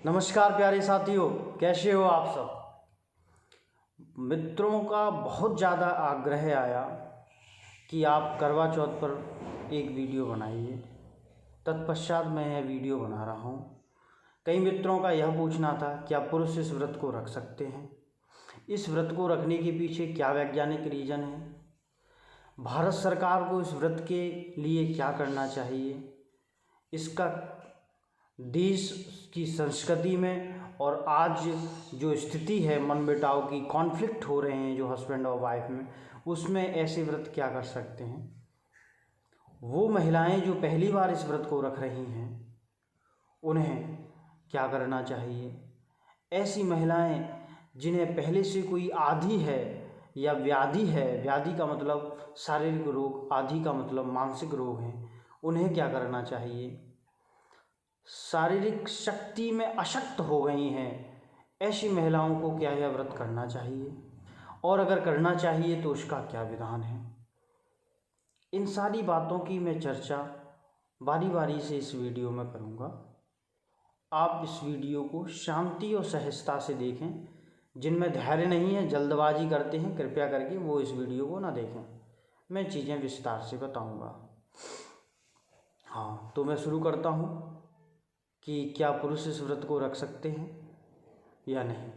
नमस्कार प्यारे साथियों, कैसे हो आप सब। मित्रों का बहुत ज़्यादा आग्रह आया कि आप करवा चौथ पर एक वीडियो बनाइए। तत्पश्चात मैं यह वीडियो बना रहा हूँ। कई मित्रों का यह पूछना था, क्या पुरुष इस व्रत को रख सकते हैं? इस व्रत को रखने के पीछे क्या वैज्ञानिक रीज़न है? भारत सरकार को इस व्रत के लिए क्या करना चाहिए? इसका देश की संस्कृति में और आज जो स्थिति है, मनमुटाव की, कॉन्फ्लिक्ट हो रहे हैं जो हस्बैंड और वाइफ में, उसमें ऐसे व्रत क्या कर सकते हैं? वो महिलाएं जो पहली बार इस व्रत को रख रही हैं उन्हें क्या करना चाहिए? ऐसी महिलाएं जिन्हें पहले से कोई आदि है या व्याधि है, व्याधि का मतलब शारीरिक रोग, आदि का मतलब मानसिक रोग है, उन्हें क्या करना चाहिए? शारीरिक शक्ति में अशक्त हो गई हैं, ऐसी महिलाओं को क्या यह व्रत करना चाहिए? और अगर करना चाहिए तो उसका क्या विधान है? इन सारी बातों की मैं चर्चा बारी बारी से इस वीडियो में करूँगा। आप इस वीडियो को शांति और सहजता से देखें। जिनमें धैर्य नहीं है, जल्दबाजी करते हैं, कृपया करके वो इस वीडियो को ना देखें। मैं चीज़ें विस्तार से बताऊँगा। हाँ, तो मैं शुरू करता हूँ कि क्या पुरुष इस व्रत को रख सकते हैं या नहीं।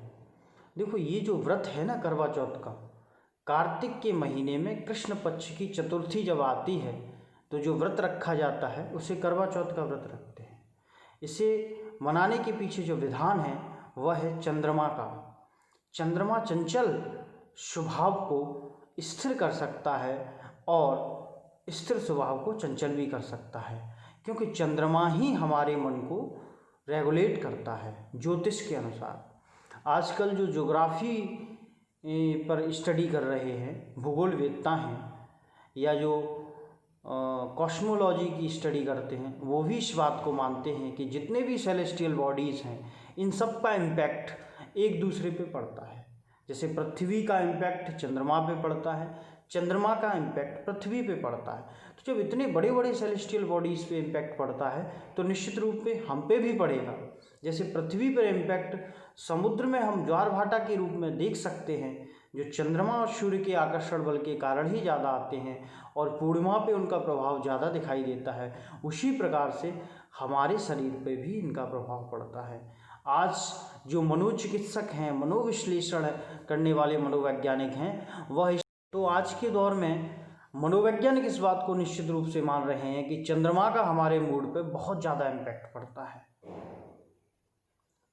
देखो, ये जो व्रत है ना करवा चौथ का, कार्तिक के महीने में कृष्ण पक्ष की चतुर्थी जब आती है तो जो व्रत रखा जाता है उसे करवा चौथ का व्रत रखते हैं। इसे मनाने के पीछे जो विधान है वह है चंद्रमा का। चंद्रमा चंचल स्वभाव को स्थिर कर सकता है और स्थिर स्वभाव को चंचल भी कर सकता है, क्योंकि चंद्रमा ही हमारे मन को रेगुलेट करता है ज्योतिष के अनुसार। आजकल जो ज्योग्राफी पर स्टडी कर रहे हैं, भूगोलवेत्ता हैं, या जो कॉस्मोलॉजी की स्टडी करते हैं, वो भी इस बात को मानते हैं कि जितने भी सेलेस्टियल बॉडीज़ हैं इन सब का इम्पैक्ट एक दूसरे पे पड़ता है। जैसे पृथ्वी का इम्पैक्ट चंद्रमा पे पड़ता है, चंद्रमा का इम्पैक्ट पृथ्वी पे पड़ता है। तो जब इतने बड़े बड़े सेलेस्टियल बॉडीज़ पे इम्पैक्ट पड़ता है तो निश्चित रूप पे हम पे भी पड़ेगा। जैसे पृथ्वी पर इम्पैक्ट समुद्र में हम ज्वार भाटा के रूप में देख सकते हैं, जो चंद्रमा और सूर्य के आकर्षण बल के कारण ही ज़्यादा आते हैं और पूर्णिमा पे उनका प्रभाव ज़्यादा दिखाई देता है, उसी प्रकार से हमारे शरीर पे भी इनका प्रभाव पड़ता है। आज जो मनोचिकित्सक हैं, मनोविश्लेषण करने वाले मनोवैज्ञानिक हैं, वह तो आज के दौर में मनोवैज्ञानिक इस बात को निश्चित रूप से मान रहे हैं कि चंद्रमा का हमारे मूड पे बहुत ज़्यादा इम्पैक्ट पड़ता है।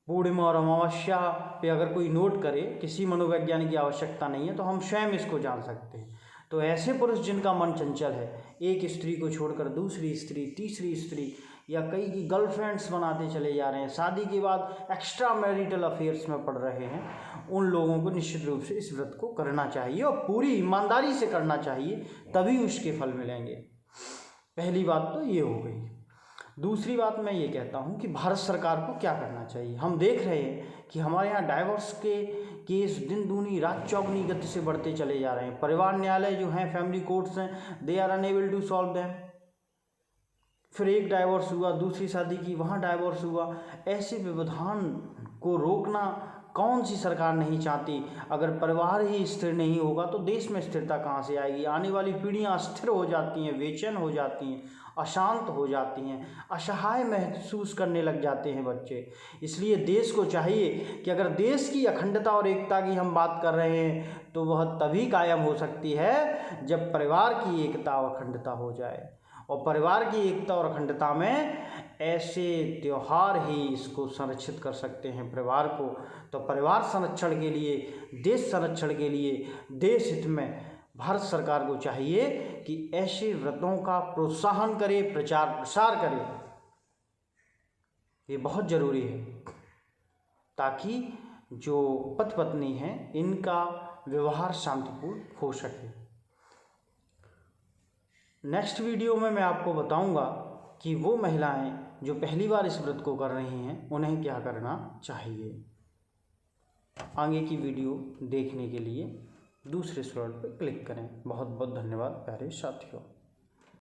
पूर्णिमा और अमावस्या पे अगर कोई नोट करे, किसी मनोवैज्ञानिक की आवश्यकता नहीं है, तो हम स्वयं इसको जान सकते हैं। तो ऐसे पुरुष जिनका मन चंचल है, एक स्त्री को छोड़कर दूसरी स्त्री, तीसरी स्त्री या कई की गर्लफ्रेंड्स बनाते चले जा रहे हैं, शादी के बाद एक्स्ट्रा मैरिटल अफेयर्स में पड़ रहे हैं, उन लोगों को निश्चित रूप से इस व्रत को करना चाहिए और पूरी ईमानदारी से करना चाहिए, तभी उसके फल मिलेंगे। पहली बात तो ये हो गई। दूसरी बात मैं ये कहता हूँ कि भारत सरकार को क्या करना चाहिए। हम देख रहे हैं कि हमारे यहाँ डाइवोर्स के केस दिन दूनी रात चौगुनी गति से बढ़ते चले जा रहे हैं। परिवार न्यायालय जो हैं, फैमिली कोर्ट्स हैं, they are unable to solve them. फिर एक डाइवोर्स हुआ, दूसरी शादी की, वहाँ डाइवोर्स हुआ। ऐसे व्यवधान को रोकना कौन सी सरकार नहीं चाहती? अगर परिवार ही स्थिर नहीं होगा तो देश में स्थिरता कहाँ से आएगी? आने वाली पीढ़ियाँ अस्थिर हो जाती हैं, बेचैन हो जाती हैं, अशांत हो जाती हैं, असहाय महसूस करने लग जाते हैं बच्चे। इसलिए देश को चाहिए कि अगर देश की अखंडता और एकता की हम बात कर रहे हैं तो वह तभी कायम हो सकती है जब परिवार की एकता और अखंडता हो जाए। और परिवार की एकता और अखंडता में ऐसे त्यौहार ही इसको संरक्षित कर सकते हैं परिवार को। तो परिवार संरक्षण के लिए, देश संरक्षण के लिए, देश हित में भारत सरकार को चाहिए कि ऐसे व्रतों का प्रोत्साहन करे, प्रचार प्रसार करे। ये बहुत ज़रूरी है ताकि जो पति पत्नी हैं इनका व्यवहार शांतिपूर्ण हो सके। नेक्स्ट वीडियो में मैं आपको बताऊंगा कि वो महिलाएं जो पहली बार इस व्रत को कर रही हैं उन्हें क्या करना चाहिए। आगे की वीडियो देखने के लिए दूसरे स्लॉट पर क्लिक करें। बहुत बहुत धन्यवाद प्यारे साथियों।